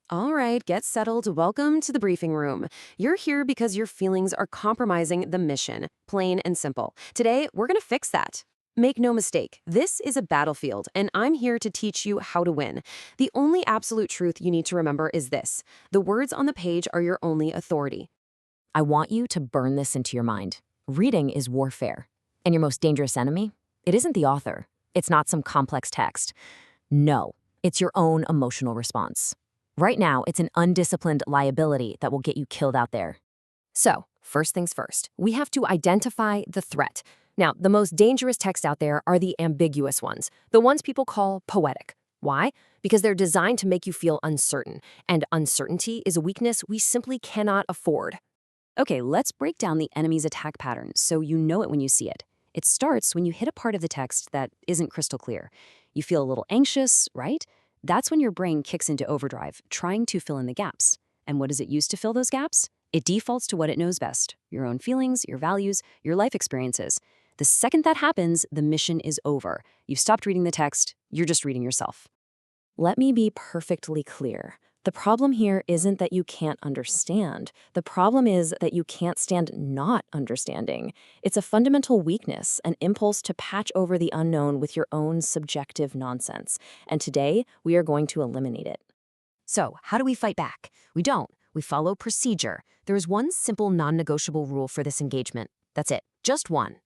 All right, get settled. Welcome to the briefing room. You're here because your feelings are compromising the mission, plain and simple. Today, we're going to fix that. Make no mistake, this is a battlefield, and I'm here to teach you how to win. The only absolute truth you need to remember is this: the words on the page are your only authority. I want you to burn this into your mind. Reading is warfare. And your most dangerous enemy? It isn't the author. It's not some complex text. No, it's your own emotional response. Right now, it's an undisciplined liability that will get you killed out there. So, first things first, we have to identify the threat. Now, the most dangerous texts out there are the ambiguous ones, the ones people call poetic. Why? Because they're designed to make you feel uncertain, and uncertainty is a weakness we simply cannot afford. Okay, let's break down the enemy's attack pattern so you know it when you see it. It starts when you hit a part of the text that isn't crystal clear. You feel a little anxious, right? That's when your brain kicks into overdrive, trying to fill in the gaps. And what does it use to fill those gaps? It defaults to what it knows best: your own feelings, your values, your life experiences. The second that happens, the mission is over. You've stopped reading the text, you're just reading yourself. Let me be perfectly clear. The problem here isn't that you can't understand. The problem is that you can't stand not understanding. It's a fundamental weakness, an impulse to patch over the unknown with your own subjective nonsense. And today, we are going to eliminate it. So, how do we fight back? We don't. We follow procedure. There is one simple non-negotiable rule for this engagement. That's it. Just one.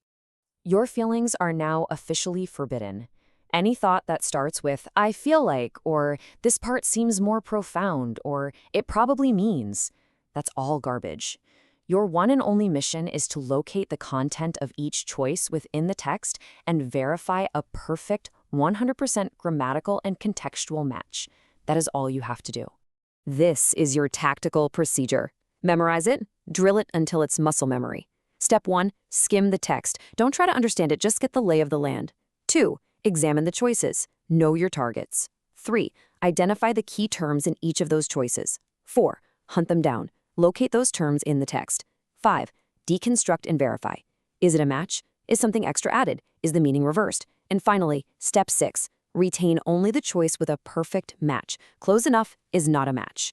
Your feelings are now officially forbidden. Any thought that starts with, I feel like, or this part seems more profound, or it probably means, that's all garbage. Your one and only mission is to locate the content of each choice within the text and verify a perfect 100% grammatical and contextual match. That is all you have to do. This is your tactical procedure. Memorize it, drill it until it's muscle memory. Step 1, skim the text. Don't try to understand it, just get the lay of the land. 2, examine the choices. Know your targets. 3, identify the key terms in each of those choices. 4, hunt them down. Locate those terms in the text. 5, deconstruct and verify. Is it a match? Is something extra added? Is the meaning reversed? And finally, step 6, retain only the choice with a perfect match. Close enough is not a match.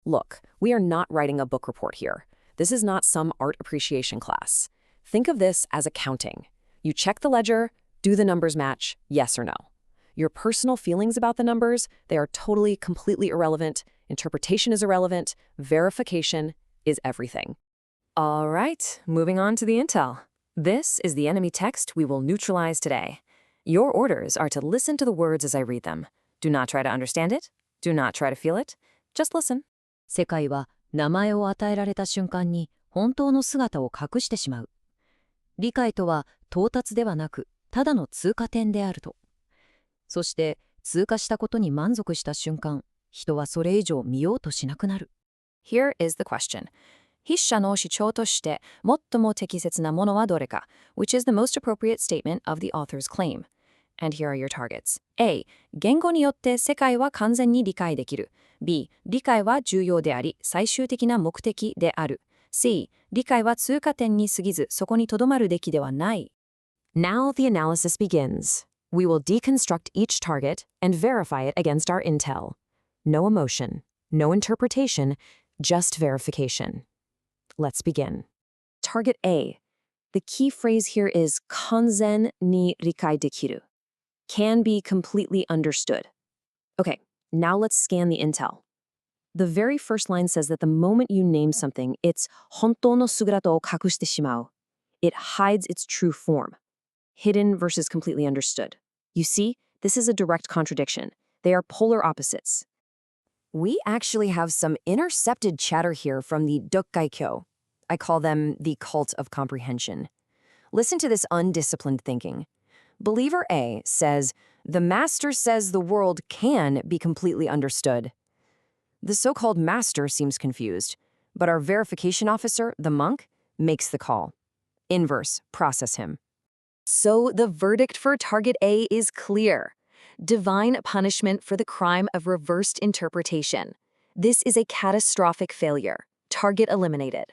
Look, we are not writing a book report here. This is not some art appreciation class. Think of this as accounting. You check the ledger, do the numbers match, yes or no? Your personal feelings about the numbers, they are totally, completely irrelevant. Interpretation is irrelevant. Verification is everything. All right, moving on to the intel. This is the enemy text we will neutralize today. Your orders are to listen to the words as I read them. Do not try to understand it. Do not try to feel it. Just listen. 世界は名前を与えられた瞬間に本当の姿を隠してしまう。理解とは到達ではなく、ただの通過点であると。そして通過したことに満足した瞬間、人はそれ以上見ようとしなくなる。Here is the question. 筆者の主張としてもっとも適切なものはどれか, which is the most appropriate statement of the author's claim. And here are your targets. A. 言語によって世界は完全に理解できる。B. 理解は重要であり、最終的な目的である。C. 理解は通過点に過ぎず、そこに留まるべきではない。Now the analysis begins. We will deconstruct each target and verify it against our intel. No emotion, no interpretation, just verification. Let's begin. Target A. The key phrase here is 完全に理解できる. Can be completely understood. Okay, now let's scan the intel. The very first line says that the moment you name something, it's 本当の姿を隠してしまう. It hides its true form. Hidden versus completely understood. You see, this is a direct contradiction. They are polar opposites. We actually have some intercepted chatter here from the Dokkaikyo. I call them the cult of comprehension. Listen to this undisciplined thinking. Believer A says, the master says the world can be completely understood. The so-called master seems confused, but our verification officer, the monk, makes the call. Inverse, process him. So the verdict for target A is clear. Divine punishment for the crime of reversed interpretation. This is a catastrophic failure. Target eliminated.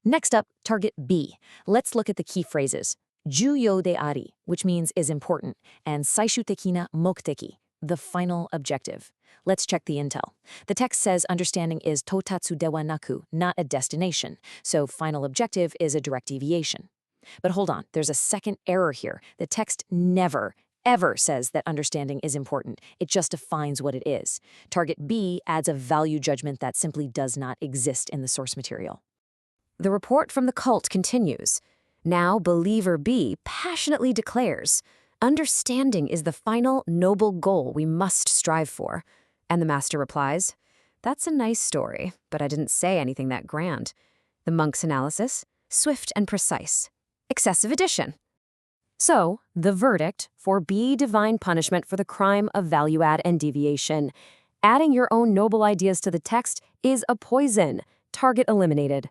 Next up, target B. Let's look at the key phrases. 重要であり, which means is important, and 最終的な目的, the final objective. Let's check the intel. The text says understanding is 到達ではなく, not a destination, so final objective is a direct deviation. But hold on, there's a second error here. The text never, ever says that understanding is important. It just defines what it is. Target B adds a value judgment that simply does not exist in the source material. The report from the cult continues. Now, believer B passionately declares, understanding is the final noble goal we must strive for. And the master replies, that's a nice story, but I didn't say anything that grand. The monk's analysis, swift and precise. Excessive addition. So, the verdict for B, divine punishment for the crime of value add and deviation. Adding your own noble ideas to the text is a poison. Target eliminated.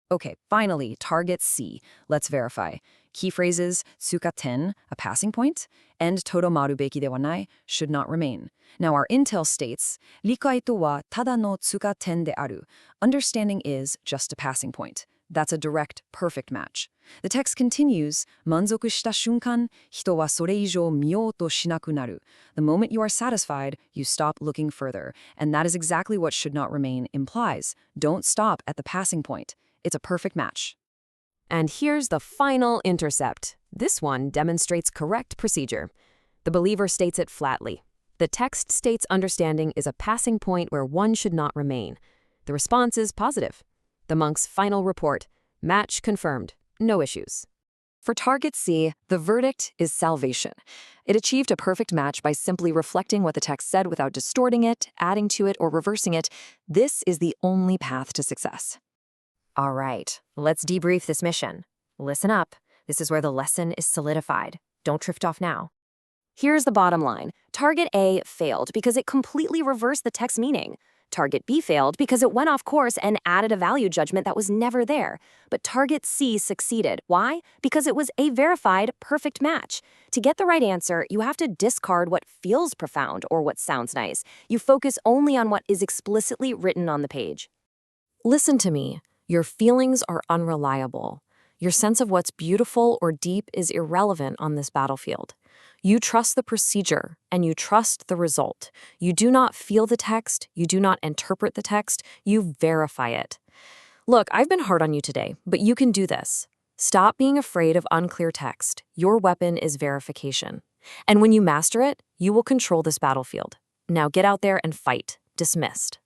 Okay, finally, target C. Let's verify. Key phrases, tsukaten, a passing point, and todomaru beki de wa nai, should not remain. Now our intel states, likai to wa tada no tsukaten de aru. Understanding is just a passing point. That's a direct, perfect match. The text continues, manzoku shita shunkan, hito wa sore ijo miyou to shi naku naru. The moment you are satisfied, you stop looking further. And that is exactly what should not remain implies. Don't stop at the passing point. It's a perfect match. And here's the final intercept. This one demonstrates correct procedure. The believer states it flatly. The text states understanding is a passing point where one should not remain. The response is positive. The monk's final report, match confirmed, no issues. For target C, the verdict is salvation. It achieved a perfect match by simply reflecting what the text said without distorting it, adding to it, or reversing it. This is the only path to success. All right, let's debrief this mission. Listen up. This is where the lesson is solidified. Don't drift off now. Here's the bottom line. Target A failed because it completely reversed the text meaning. Target B failed because it went off course and added a value judgment that was never there. But Target C succeeded. Why? Because it was a verified, perfect match. To get the right answer, you have to discard what feels profound or what sounds nice. You focus only on what is explicitly written on the page. Listen to me. Your feelings are unreliable. Your sense of what's beautiful or deep is irrelevant on this battlefield. You trust the procedure, and you trust the result. You do not feel the text, you do not interpret the text, you verify it. Look, I've been hard on you today, but you can do this. Stop being afraid of unclear text. Your weapon is verification. And when you master it, you will control this battlefield. Now get out there and fight. Dismissed.